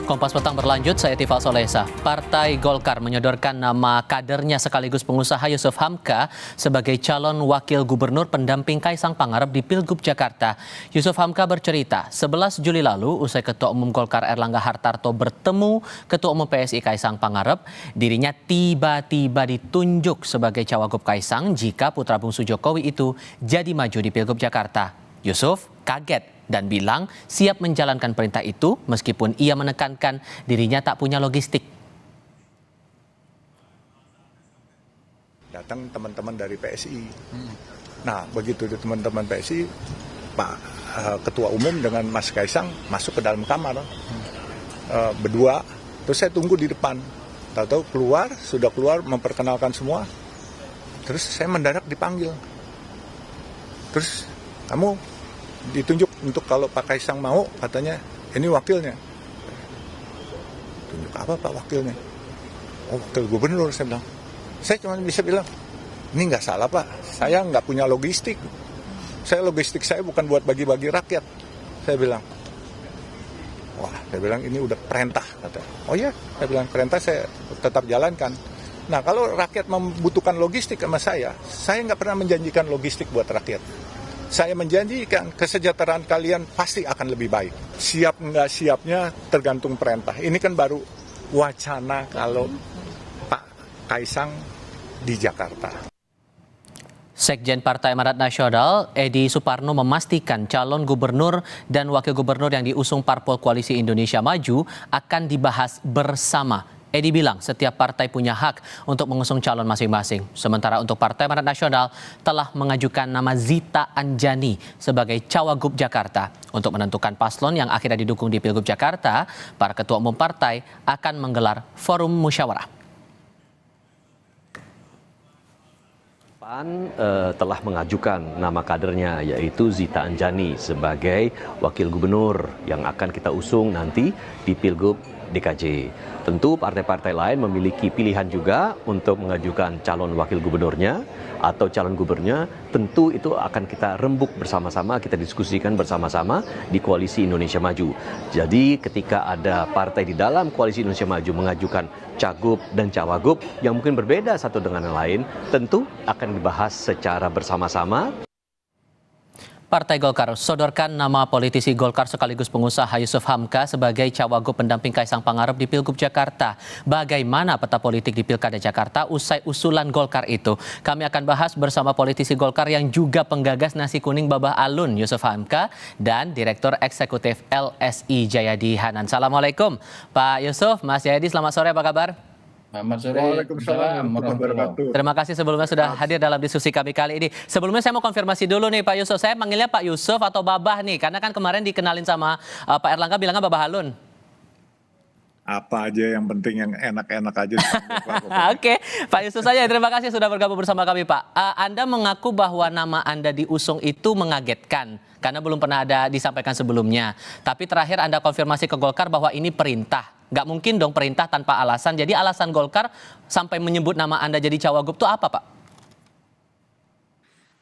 Kompas Petang berlanjut, saya Tifal Solesa. Partai Golkar menyodorkan nama kadernya sekaligus pengusaha Yusuf Hamka sebagai calon wakil gubernur pendamping Kaisang Pangarep di Pilgub Jakarta. Yusuf Hamka bercerita, 11 Juli lalu usai Ketua Umum Golkar Erlangga Hartarto bertemu Ketua Umum PSI Kaisang Pangarep, dirinya tiba-tiba ditunjuk sebagai cawagup Kaisang jika putra bungsu Jokowi itu jadi maju di Pilgub Jakarta. Yusuf kaget dan bilang siap menjalankan perintah itu meskipun ia menekankan dirinya tak punya logistik. Datang teman-teman dari PSI. Nah, begitu di teman-teman PSI, Pak Ketua Umum dengan Mas Kaisang masuk ke dalam kamar. Berdua, terus saya tunggu di depan. Tahu-tahu sudah keluar memperkenalkan semua. Terus saya mendadak dipanggil. Terus kamu ditunjuk untuk kalau Pak Kaisang mau, katanya ini wakilnya. Tunjuk apa Pak wakilnya? Oh, wakil gubernur, saya bilang. Saya cuma bisa bilang, ini nggak salah Pak, saya nggak punya logistik. Logistik saya bukan buat bagi-bagi rakyat. Saya bilang, wah, saya bilang ini udah perintah. Kata. Oh iya, saya bilang perintah saya tetap jalankan. Nah, kalau rakyat membutuhkan logistik sama saya nggak pernah menjanjikan logistik buat rakyat. Saya menjanjikan kesejahteraan kalian pasti akan lebih baik. Siap nggak siapnya tergantung perintah. Ini kan baru wacana kalau Pak Kaisang di Jakarta. Sekjen Partai Amanat Nasional, Edi Suparno memastikan calon gubernur dan wakil gubernur yang diusung Parpol Koalisi Indonesia Maju akan dibahas bersama. Edi bilang setiap partai punya hak untuk mengusung calon masing-masing. Sementara untuk Partai Amanat Nasional telah mengajukan nama Zita Anjani sebagai cawagup Jakarta. Untuk menentukan paslon yang akhirnya didukung di Pilgub Jakarta, para ketua umum partai akan menggelar forum musyawarah. PAN telah mengajukan nama kadernya yaitu Zita Anjani sebagai wakil gubernur yang akan kita usung nanti di Pilgub DKJ. Tentu partai-partai lain memiliki pilihan juga untuk mengajukan calon wakil gubernurnya atau calon gubernurnya. Tentu itu akan kita rembuk bersama-sama, kita diskusikan bersama-sama di Koalisi Indonesia Maju. Jadi ketika ada partai di dalam Koalisi Indonesia Maju mengajukan cagup dan cawagup yang mungkin berbeda satu dengan yang lain, tentu akan dibahas secara bersama-sama. Partai Golkar sodorkan nama politisi Golkar sekaligus pengusaha Yusuf Hamka sebagai cawagup pendamping Kaisang Pangarep di Pilgub Jakarta. Bagaimana peta politik di Pilkada Jakarta usai usulan Golkar itu? Kami akan bahas bersama politisi Golkar yang juga penggagas nasi kuning Babah Alun, Yusuf Hamka, dan Direktur Eksekutif LSI Jayadi Hanan. Assalamualaikum Pak Yusuf, Mas Jayadi, selamat sore, apa kabar? Selamat sore. Waalaikumsalam warahmatullahi wabarakatuh. Terima kasih sebelumnya sudah hadir dalam diskusi kami kali ini. Sebelumnya saya mau konfirmasi dulu nih Pak Yusuf. Saya manggilnya Pak Yusuf atau Babah nih? Karena kan kemarin dikenalin sama Pak Erlangga bilangnya Babah Alun. Apa aja yang penting yang enak-enak aja. Oke, Pak Yusuf saja. Terima kasih sudah bergabung bersama kami Pak. Anda mengaku bahwa nama Anda diusung itu mengagetkan. Karena belum pernah ada disampaikan sebelumnya. Tapi terakhir Anda konfirmasi ke Golkar bahwa ini perintah. Nggak mungkin dong perintah tanpa alasan. Jadi alasan Golkar sampai menyebut nama Anda jadi cawagup itu apa Pak?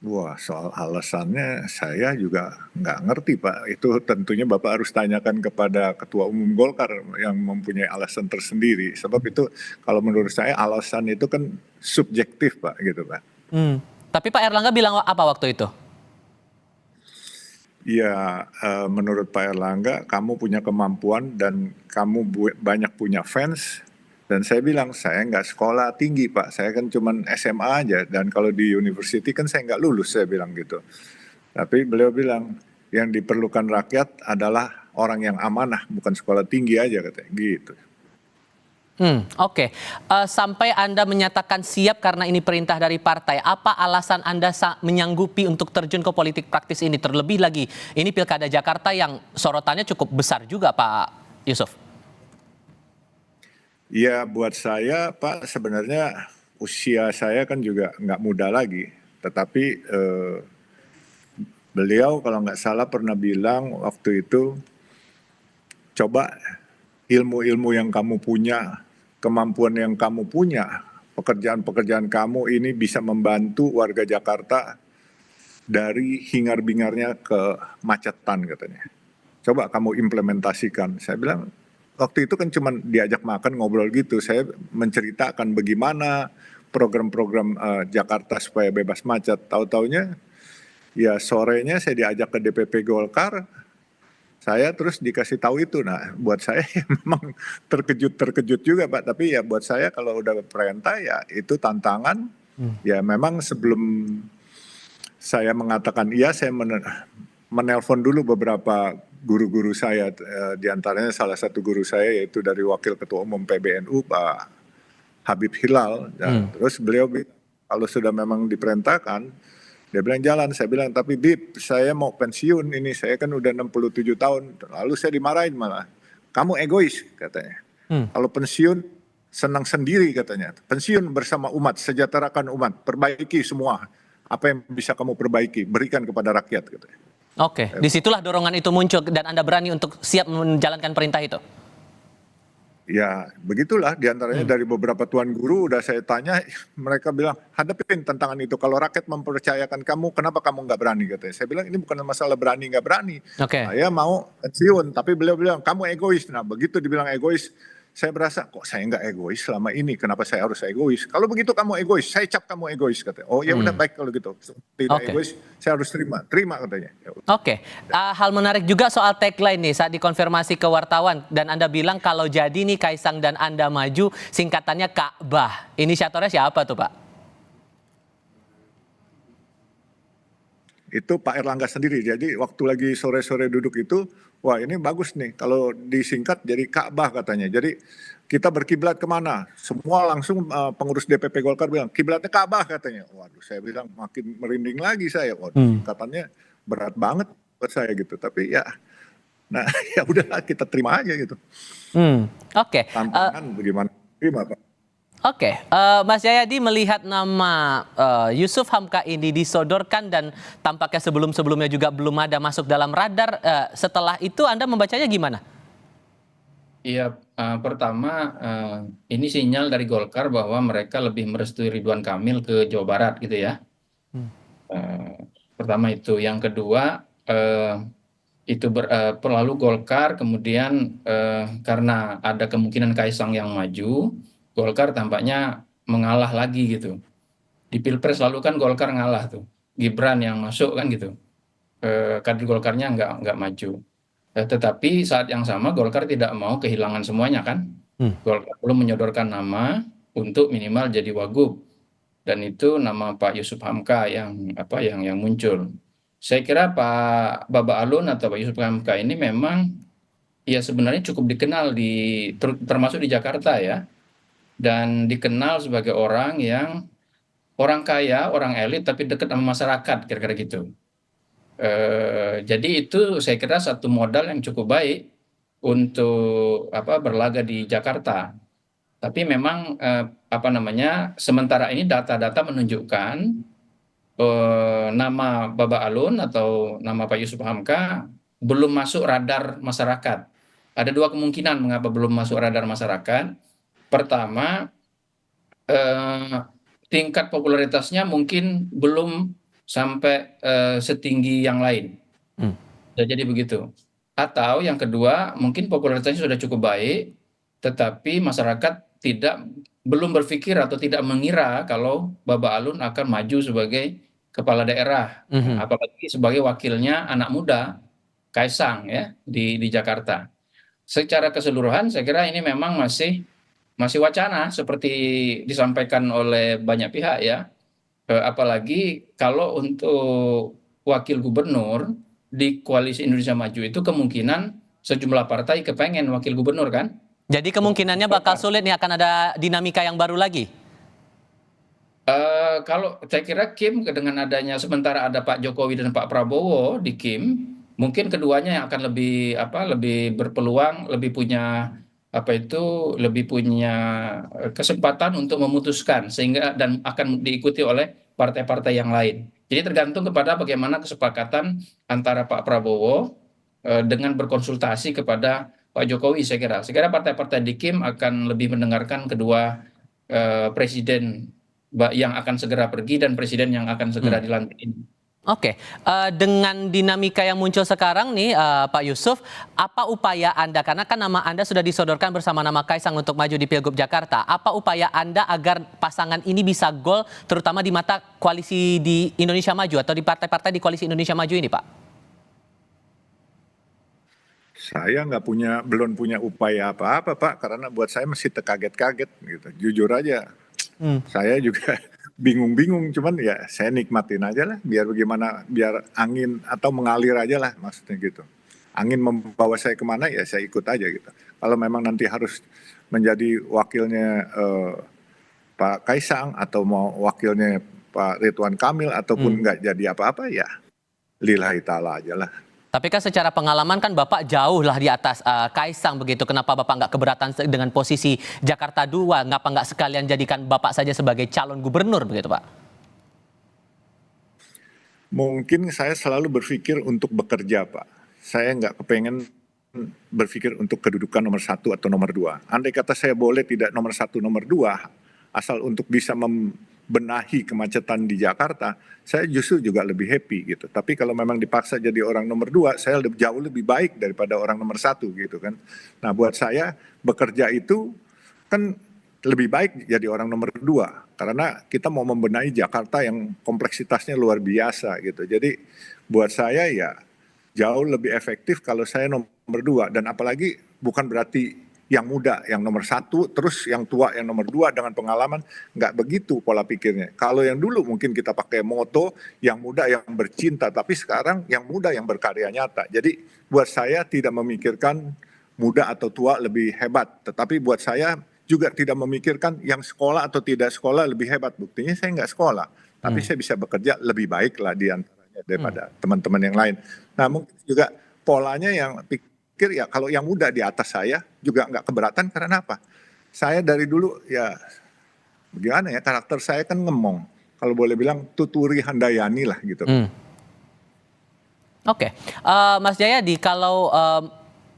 Wah, soal alasannya saya juga nggak ngerti Pak. Itu tentunya Bapak harus tanyakan kepada Ketua Umum Golkar yang mempunyai alasan tersendiri. Sebab itu kalau menurut saya alasan itu kan subjektif Pak, gitu Pak. Tapi Pak Erlangga bilang apa waktu itu? Ya, menurut Pak Erlangga, kamu punya kemampuan dan kamu banyak punya fans. Dan saya bilang, saya nggak sekolah tinggi Pak, saya kan cuman SMA aja. Dan kalau di university kan saya nggak lulus, saya bilang gitu. Tapi beliau bilang, yang diperlukan rakyat adalah orang yang amanah, bukan sekolah tinggi aja katanya, gitu. Oke. Sampai Anda menyatakan siap karena ini perintah dari partai. Apa alasan Anda menyanggupi untuk terjun ke politik praktis ini? Terlebih lagi, ini Pilkada Jakarta yang sorotannya cukup besar juga Pak Yusuf. Ya buat saya Pak, sebenarnya usia saya kan juga nggak muda lagi. Tetapi beliau kalau nggak salah pernah bilang waktu itu, coba ilmu-ilmu yang kamu punya, kemampuan yang kamu punya, pekerjaan-pekerjaan kamu ini bisa membantu warga Jakarta dari hingar-bingarnya ke macetan katanya. Coba kamu implementasikan. Saya bilang, waktu itu kan cuma diajak makan ngobrol gitu. Saya menceritakan bagaimana program-program Jakarta supaya bebas macet. Tahu-taunya ya sorenya saya diajak ke DPP Golkar, saya terus dikasih tahu itu. Nah, buat saya ya memang terkejut juga Pak. Tapi ya buat saya kalau udah perintah ya itu tantangan. Ya memang sebelum saya mengatakan iya, saya menelpon dulu beberapa guru-guru saya, di antaranya salah satu guru saya yaitu dari Wakil Ketua Umum PBNU Pak Habib Hilal. Dan terus beliau bilang, kalau sudah memang diperintahkan, dia bilang jalan. Saya bilang, tapi Bib, saya mau pensiun ini, saya kan udah 67 tahun. Lalu saya dimarahin malah, kamu egois katanya. Kalau pensiun senang sendiri katanya. Pensiun bersama umat, sejahterakan umat, perbaiki semua. Apa yang bisa kamu perbaiki, berikan kepada rakyat katanya. Oke, disitulah dorongan itu muncul dan Anda berani untuk siap menjalankan perintah itu? Ya begitulah, diantaranya dari beberapa tuan guru udah saya tanya, mereka bilang hadapin tantangan itu. Kalau rakyat mempercayakan kamu, kenapa kamu nggak berani katanya. Saya bilang ini bukan masalah berani nggak berani. Oke. Saya mau pensiun, tapi beliau bilang kamu egois. Nah begitu dibilang egois, saya berasa kok saya nggak egois selama ini. Kenapa saya harus egois? Kalau begitu kamu egois, saya cap kamu egois katanya. Oh ya udah baik kalau gitu. Tidak Oke. egois, saya harus terima katanya. Ya udah. Oke, hal menarik juga soal tagline nih saat dikonfirmasi ke wartawan dan Anda bilang kalau jadi nih Kaisang dan Anda maju singkatannya Ka'bah. Inisiatornya siapa tuh Pak? Itu Pak Erlangga sendiri. Jadi waktu lagi sore-sore duduk itu, wah ini bagus nih kalau disingkat jadi Ka'bah katanya. Jadi kita berkiblat kemana? Semua langsung pengurus DPP Golkar bilang kiblatnya Ka'bah katanya. Waduh, saya bilang makin merinding lagi saya. Waduh, katanya berat banget buat saya gitu. Tapi ya, nah ya udahlah kita terima aja gitu. Oke. Tantangan bagaimana? Terima Pak. Oke, Mas Jayadi melihat nama Yusuf Hamka ini disodorkan dan tampaknya sebelum-sebelumnya juga belum ada masuk dalam radar. Setelah itu Anda membacanya gimana? Iya, pertama ini sinyal dari Golkar bahwa mereka lebih merestui Ridwan Kamil ke Jawa Barat gitu ya. Pertama itu, yang kedua itu lalu Golkar kemudian karena ada kemungkinan Kaisang yang maju, Golkar tampaknya mengalah lagi gitu. Di Pilpres lalu kan Golkar ngalah tuh, Gibran yang masuk kan gitu. Kader Golkarnya nggak maju. Tetapi saat yang sama Golkar tidak mau kehilangan semuanya kan. Golkar belum menyodorkan nama untuk minimal jadi wagub. Dan itu nama Pak Yusuf Hamka yang muncul. Saya kira Pak Baba Alun atau Pak Yusuf Hamka ini memang ya sebenarnya cukup dikenal termasuk di Jakarta ya. Dan dikenal sebagai orang yang orang kaya, orang elit tapi dekat sama masyarakat kira-kira gitu. Jadi itu saya kira satu modal yang cukup baik untuk berlaga di Jakarta. Tapi memang sementara ini data-data menunjukkan nama Baba Alun atau nama Pak Yusuf Hamka belum masuk radar masyarakat. Ada dua kemungkinan mengapa belum masuk radar masyarakat. Pertama, tingkat popularitasnya mungkin belum sampai setinggi yang lain. Jadi begitu. Atau yang kedua, mungkin popularitasnya sudah cukup baik, tetapi masyarakat belum berpikir atau tidak mengira kalau Baba Alun akan maju sebagai kepala daerah, apalagi sebagai wakilnya anak muda Kaisang ya di Jakarta. Secara keseluruhan saya kira ini memang masih wacana seperti disampaikan oleh banyak pihak ya. Apalagi kalau untuk wakil gubernur di Koalisi Indonesia Maju itu kemungkinan sejumlah partai kepengen wakil gubernur kan. Jadi kemungkinannya bakal sulit nih, akan ada dinamika yang baru lagi? Kalau saya kira Kim dengan adanya sementara ada Pak Jokowi dan Pak Prabowo di Kim, mungkin keduanya yang akan lebih berpeluang, lebih punya kesempatan untuk memutuskan sehingga dan akan diikuti oleh partai-partai yang lain. Jadi tergantung kepada bagaimana kesepakatan antara Pak Prabowo dengan berkonsultasi kepada Pak Jokowi. Saya kira partai-partai di Kim akan lebih mendengarkan kedua presiden yang akan segera pergi dan presiden yang akan segera dilantik. Oke, dengan dinamika yang muncul sekarang nih, Pak Yusuf, apa upaya Anda, karena kan nama Anda sudah disodorkan bersama nama Kaisang untuk maju di Pilgub Jakarta, apa upaya Anda agar pasangan ini bisa gol, terutama di mata koalisi di Indonesia Maju atau di partai-partai di koalisi Indonesia Maju ini, Pak? Saya belum punya upaya apa-apa, Pak, karena buat saya masih terkaget-kaget gitu. Jujur aja, saya juga bingung-bingung, cuman ya saya nikmatin aja lah, biar bagaimana, biar angin atau mengalir aja lah maksudnya gitu. Angin membawa saya kemana ya saya ikut aja gitu. Kalau memang nanti harus menjadi wakilnya Pak Kaisang atau mau wakilnya Pak Ridwan Kamil ataupun nggak jadi apa-apa ya lillahi ta'ala aja lah. Tapi kan secara pengalaman kan Bapak jauh lah di atas Kaisang begitu. Kenapa Bapak nggak keberatan dengan posisi Jakarta 2? Ngapa nggak sekalian jadikan Bapak saja sebagai calon gubernur begitu, Pak? Mungkin saya selalu berpikir untuk bekerja, Pak. Saya nggak kepengen berpikir untuk kedudukan nomor 1 atau nomor 2. Andai kata saya boleh tidak nomor 1, nomor 2, asal untuk bisa membenahi kemacetan di Jakarta, saya justru juga lebih happy gitu. Tapi kalau memang dipaksa jadi orang nomor 2, saya jauh lebih baik daripada orang nomor 1 gitu kan. Nah buat saya bekerja itu kan lebih baik jadi orang nomor 2 karena kita mau membenahi Jakarta yang kompleksitasnya luar biasa gitu. Jadi buat saya ya jauh lebih efektif kalau saya nomor 2, dan apalagi bukan berarti yang muda yang nomor 1 terus yang tua yang nomor 2 dengan pengalaman, nggak begitu pola pikirnya. Kalau yang dulu mungkin kita pakai moto yang muda yang bercinta, tapi sekarang yang muda yang berkarya nyata. Jadi buat saya tidak memikirkan muda atau tua lebih hebat, tetapi buat saya juga tidak memikirkan yang sekolah atau tidak sekolah lebih hebat. Buktinya saya nggak sekolah, tapi saya bisa bekerja lebih baik lah di antaranya daripada teman-teman yang lain. Nah mungkin juga polanya yang pikir ya kalau yang muda di atas saya juga nggak keberatan karena apa? Saya dari dulu ya bagaimana ya, karakter saya kan ngemong. Kalau boleh bilang tuturi handayani lah gitu. Oke, Mas Jayadi, kalau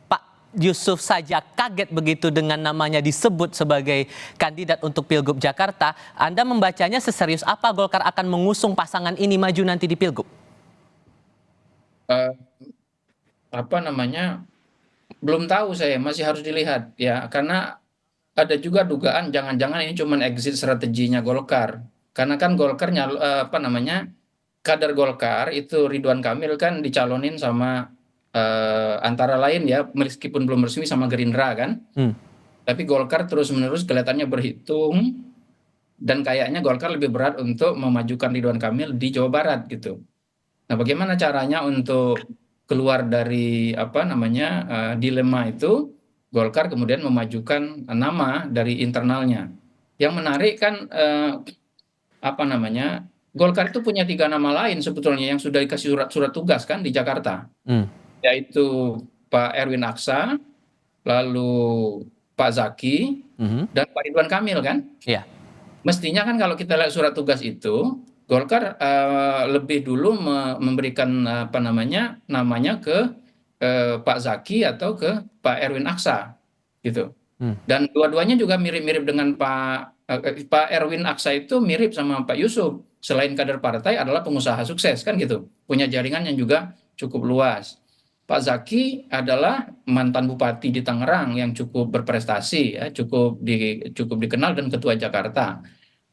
Pak Yusuf saja kaget begitu dengan namanya disebut sebagai kandidat untuk Pilgub Jakarta, Anda membacanya seserius apa Golkar akan mengusung pasangan ini maju nanti di Pilgub? Belum tahu saya, masih harus dilihat ya, karena ada juga dugaan jangan-jangan ini cuma exit strateginya Golkar. Karena kan Golkar kader Golkar itu Ridwan Kamil kan dicalonin sama antara lain ya, meskipun belum resmi sama Gerindra kan. Tapi Golkar terus-menerus kelihatannya berhitung dan kayaknya Golkar lebih berat untuk memajukan Ridwan Kamil di Jawa Barat gitu. Nah, bagaimana caranya untuk keluar dari dilema itu? Golkar kemudian memajukan nama dari internalnya. Yang menarik kan Golkar itu punya 3 nama lain sebetulnya yang sudah dikasih surat tugas kan di Jakarta, yaitu Pak Erwin Aksa, lalu Pak Zaki, dan Pak Ridwan Kamil kan. Iya. Mestinya kan kalau kita lihat surat tugas itu, Golkar lebih dulu memberikan namanya ke Pak Zaki atau ke Pak Erwin Aksa gitu. Dan dua-duanya juga mirip-mirip dengan Pak Erwin Aksa itu mirip sama Pak Yusuf. Selain kader partai adalah pengusaha sukses kan gitu. Punya jaringan yang juga cukup luas. Pak Zaki adalah mantan bupati di Tangerang yang cukup berprestasi ya, cukup dikenal dan ketua Jakarta.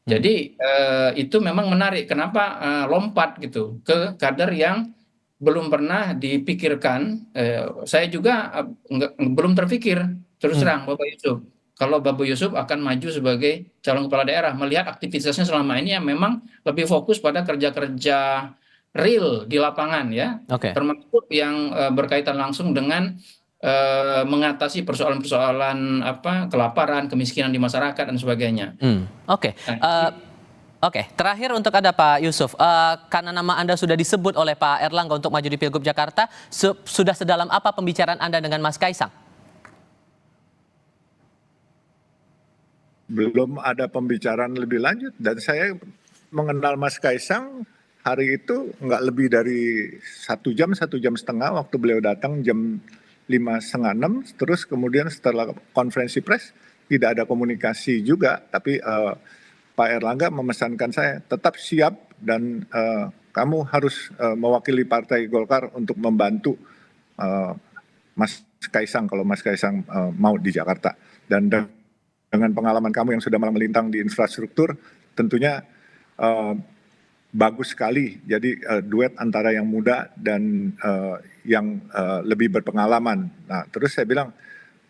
Jadi itu memang menarik kenapa lompat gitu ke kader yang belum pernah dipikirkan. Saya juga belum terpikir terus terang Bapak Yusuf. Kalau Bapak Yusuf akan maju sebagai calon kepala daerah, melihat aktivitasnya selama ini yang memang lebih fokus pada kerja-kerja real di lapangan ya, termasuk yang berkaitan langsung dengan mengatasi persoalan-persoalan kelaparan, kemiskinan di masyarakat dan sebagainya. Oke, terakhir untuk Anda Pak Yusuf, karena nama Anda sudah disebut oleh Pak Erlangga untuk maju di Pilgub Jakarta, sudah sedalam apa pembicaraan Anda dengan Mas Kaisang? Belum ada pembicaraan lebih lanjut, dan saya mengenal Mas Kaisang hari itu nggak lebih dari 1 jam, 1,5 jam waktu beliau datang jam 5:30, terus kemudian setelah konferensi pers tidak ada komunikasi juga, tapi Pak Erlangga memesankan saya tetap siap dan kamu harus mewakili Partai Golkar untuk membantu Mas Kaisang kalau Mas Kaisang mau di Jakarta. Dan dengan pengalaman kamu yang sudah melintang di infrastruktur, tentunya bagus sekali. Jadi duet antara yang muda dan yang lebih berpengalaman. Nah, terus saya bilang,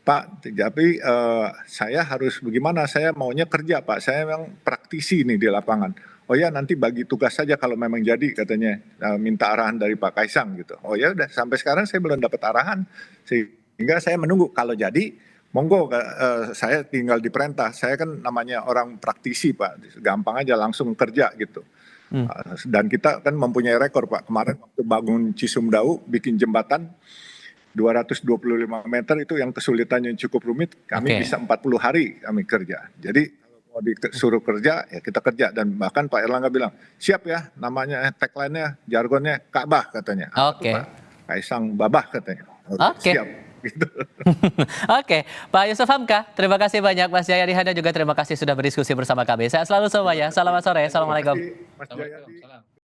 Pak, tapi saya harus bagaimana? Saya maunya kerja, Pak. Saya memang praktisi nih di lapangan. Oh ya, nanti bagi tugas saja kalau memang jadi, katanya minta arahan dari Pak Kaisang gitu. Oh ya udah, sampai sekarang saya belum dapat arahan, sehingga saya menunggu kalau jadi. Monggo, saya tinggal diperintah. Saya kan namanya orang praktisi, Pak. Gampang aja langsung kerja gitu. Dan kita kan mempunyai rekor, Pak. Kemarin waktu bangun Cisumdawu, bikin jembatan 225 meter itu yang kesulitannya cukup rumit, kami bisa 40 hari kami kerja. Jadi kalau mau disuruh kerja, ya kita kerja. Dan bahkan Pak Erlangga bilang, siap ya, namanya tagline-nya, jargonnya Ka'bah katanya. Oke. Pak Kaisang Babah katanya. Oke. Siap. Gitu. Oke, Pak Yusuf Hamka, terima kasih banyak. Mas Jayadi Handa juga terima kasih sudah berdiskusi bersama kami. Sehat selalu semuanya. Selamat sore. Assalamualaikum. Mas Jayadi. Salam.